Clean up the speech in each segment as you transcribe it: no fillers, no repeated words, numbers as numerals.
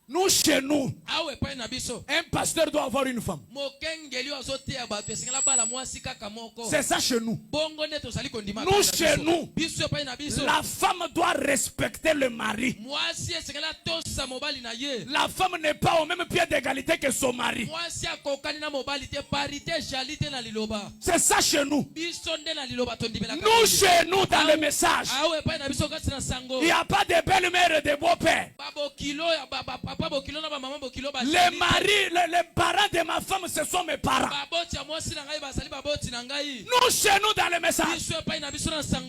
Nous, chez nous, un pasteur doit avoir une femme. C'est ça chez nous. Nous, chez nous, la femme doit respecter le mari. La femme n'est pas au même pied d'égalité que son mari. C'est ça chez nous. Nous, chez nous, dans le message, il n'y a pas de belle-mère et de beau-père. Les maris, les parents de ma femme, ce sont mes parents. Nous, chez nous, dans le message,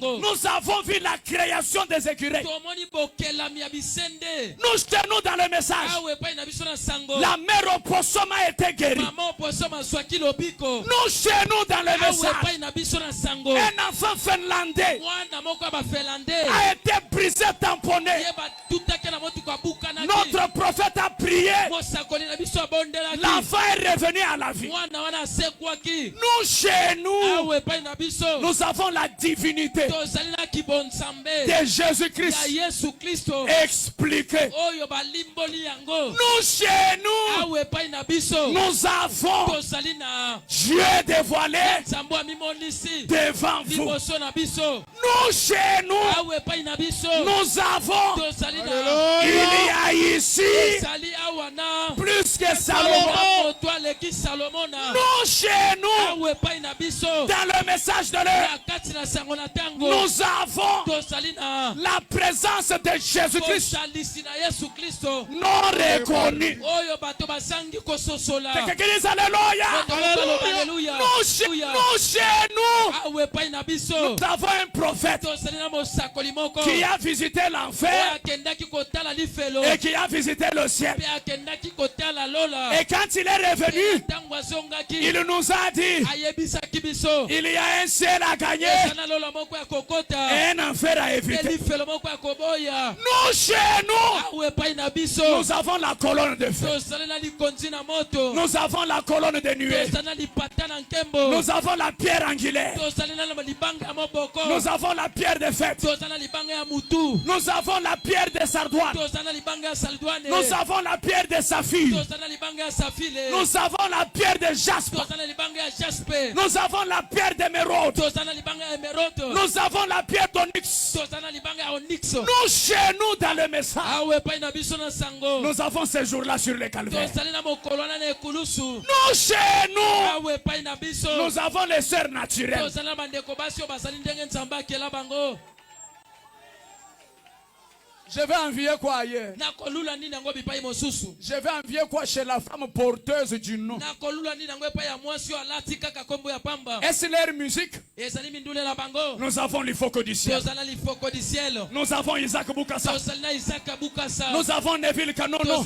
nous avons vu la création des écureuils. Nous, chez nous, dans le message, la mère au possum a été guérie. Nous, chez nous, dans le message, un enfant finlandais a été brisé, tamponné. Notre prophète a prié. L'enfant est revenu à la vie. Nous, chez nous, nous avons la divinité de Jésus-Christ expliquée. Nous, chez nous, nous avons Dieu dévoilé devant vous. Nous, chez nous, nous avons, il y a ici plus que Salomon. Nous, chez nous, dans le message de l'heure, nous avons la présence de Jésus-Christ non reconnu. Quelqu'un dit Alléluia. Nous, chez nous, nous avons un prophète qui a visité l'enfer et qui a visité le ciel. Et quand il est revenu, il nous a dit, il y a un ciel à gagner et un enfer à éviter. Nous, chez nous, nous avons la colonne de feu. Nous avons la colonne de nuée. Nous avons la pierre angulaire. Nous avons la pierre de fête. Nous avons la pierre de sardoine. Nous avons la pierre de saphir. Nous avons la pierre de jaspe. Nous avons la pierre d'émeraude. Nous avons la pierre d'onyx. Nous, chez nous, dans le message, nous avons ce jour-là sur le calvaire. Nous, chez nous, nous avons les sœurs naturelles. Je vais envier quoi ailleurs? Je vais envier quoi chez la femme porteuse du nom? Est-ce leur musique? Nous avons l'Ifoko du ciel. Nous avons Isaac Boukassa. Nous avons Neville Kanono.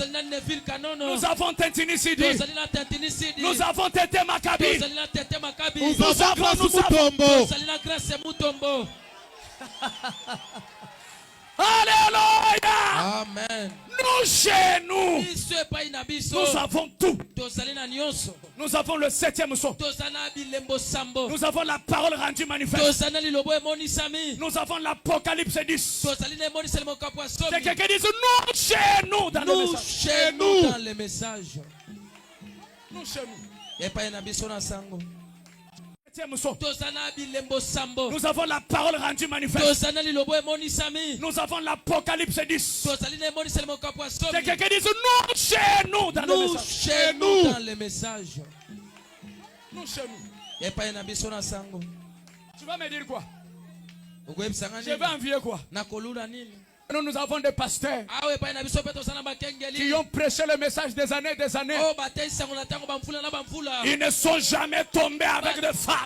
Nous avons Tentini Sidi. Nous avons Tete Makabi. Nous avons Alléluia. Amen. Nous, chez nous, nous avons tout. Nous avons le 7e son. Nous avons la parole rendue manifeste. Nous avons l'Apocalypse 10. C'est quelqu'un qui dit nous, chez nous, dans le message. Nous, chez nous. Nous avons la parole rendue manifeste. Nous avons l'Apocalypse 10. C'est quelqu'un qui dit nous, chez nous, dans le message. Nous, chez nous. Tu vas me dire quoi? Je vais envier quoi? Nous avons des pasteurs qui ont prêché le message des années et des années. Ils ne sont jamais tombés avec des femmes.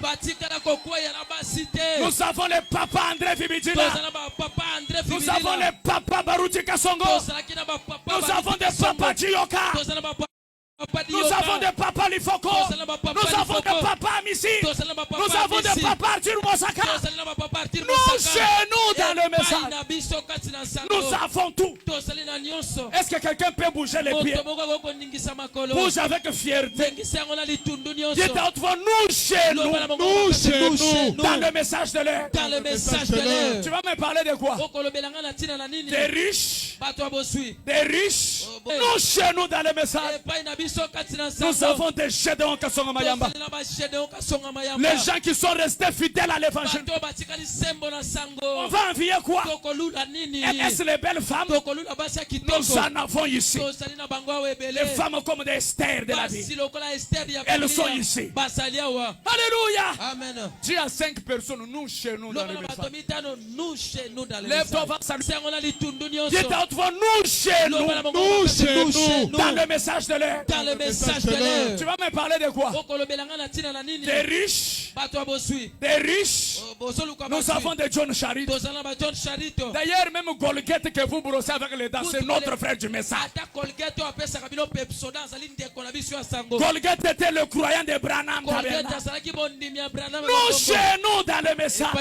Nous avons les papas André Vibidila. Nous avons les papas Baruti Kasongo. Nous avons des papas Dioka. Nous avons des papas Lifoko. Nous avons des papas Amissi. Nous avons des papas Arthur Mosaka. Nous, Nous, chez nous, dans le message, nous avons tout. Est-ce que quelqu'un peut bouger les pieds? Bouge avec fierté. Dites devant nous, chez nous. Nous, chez nous. Dans le message de l'air. Dans le message de l'air. Tu vas me parler de quoi? Des riches. Des riches. Nous, chez nous, dans le message, nous avons des chefs-d'œuvre qui sont à Mayamba. Les gens qui sont restés fidèles à l'évangile. On va envier quoi? Est-ce les belles femmes? Nous en avons ici. Les femmes comme des Esther de la vie. Elles sont ici. Alléluia. Amen. Dis à 5 personnes, nous chez nous dans le message. Lève-toi, va saluer. Dis devant nous chez nous. Nous, chez nous. Dans le message de l'air. Dans le message de l'air. Tu vas me parler de quoi? Des riches. Des riches. Nous avons des John Charit. D'ailleurs, même Golgate que vous brossez avec les dents, c'est notre frère du message. Golgate était le croyant de Branham. Nous, chez nous, dans le message.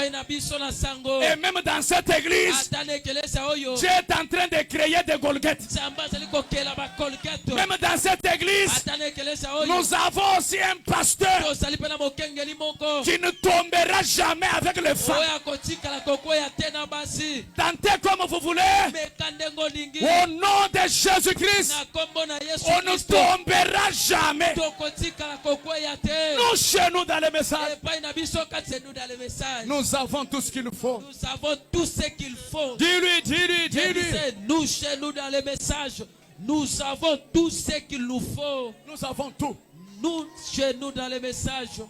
Et même dans cette église, Dieu est en train de créer des Golgates. Même dans cette église, nous avons aussi un pasteur qui ne tombera jamais avec les femmes. Tentez comme vous voulez. Au nom de Jésus-Christ, on ne tombera jamais. Nous, chez nous, dans le message, nous avons tout ce qu'il faut. Nous avons tout ce qu'il faut. Dis-lui, dis-lui, dis-lui. Nous, chez nous, dans le message, nous avons tout ce qu'il nous faut. Nous avons tout. Nous, chez nous, dans le message,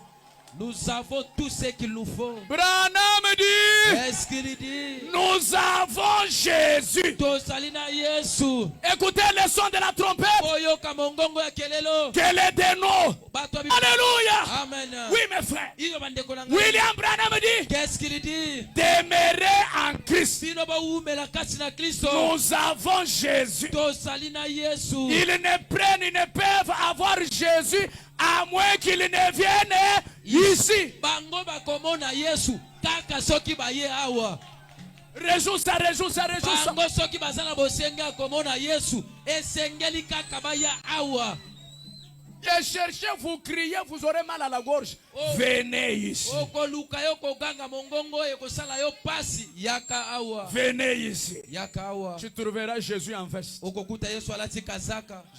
nous avons tout ce qu'il nous faut. Branham dit, qu'est-ce qu'il dit? Nous avons Jésus. Écoutez le son de la trompette. Quel est de nous? Alléluia. Amen. Oui, mes frères. William Branham dit, qu'est-ce qu'il dit? Demeurer en Christ. Nous avons Jésus. Ils ne prennent, ils ne peuvent avoir Jésus à moins qu'il ne vienne ici. Réjouis ça, réjouis ça, réjouis ça. Et cherchez, vous criez, vous aurez mal à la gorge. Venez ici. Venez ici. Tu trouveras Jésus en veste.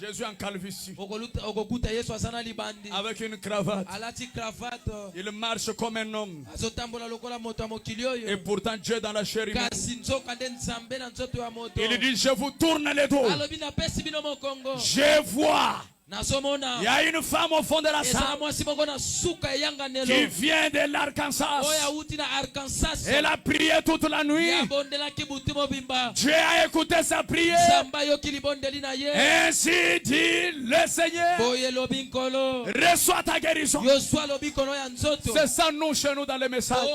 Jésus en calvitie. Avec une cravate. Il marche comme un homme. Et pourtant Dieu dans la chair humaine. Il dit, je vous tourne les dos. Je vois. Il y a une femme au fond de la salle qui vient de l'Arkansas. Elle a prié toute la nuit. Dieu a écouté sa prière. Ainsi dit le Seigneur. Reçois ta guérison. C'est ça nous chez nous dans le message.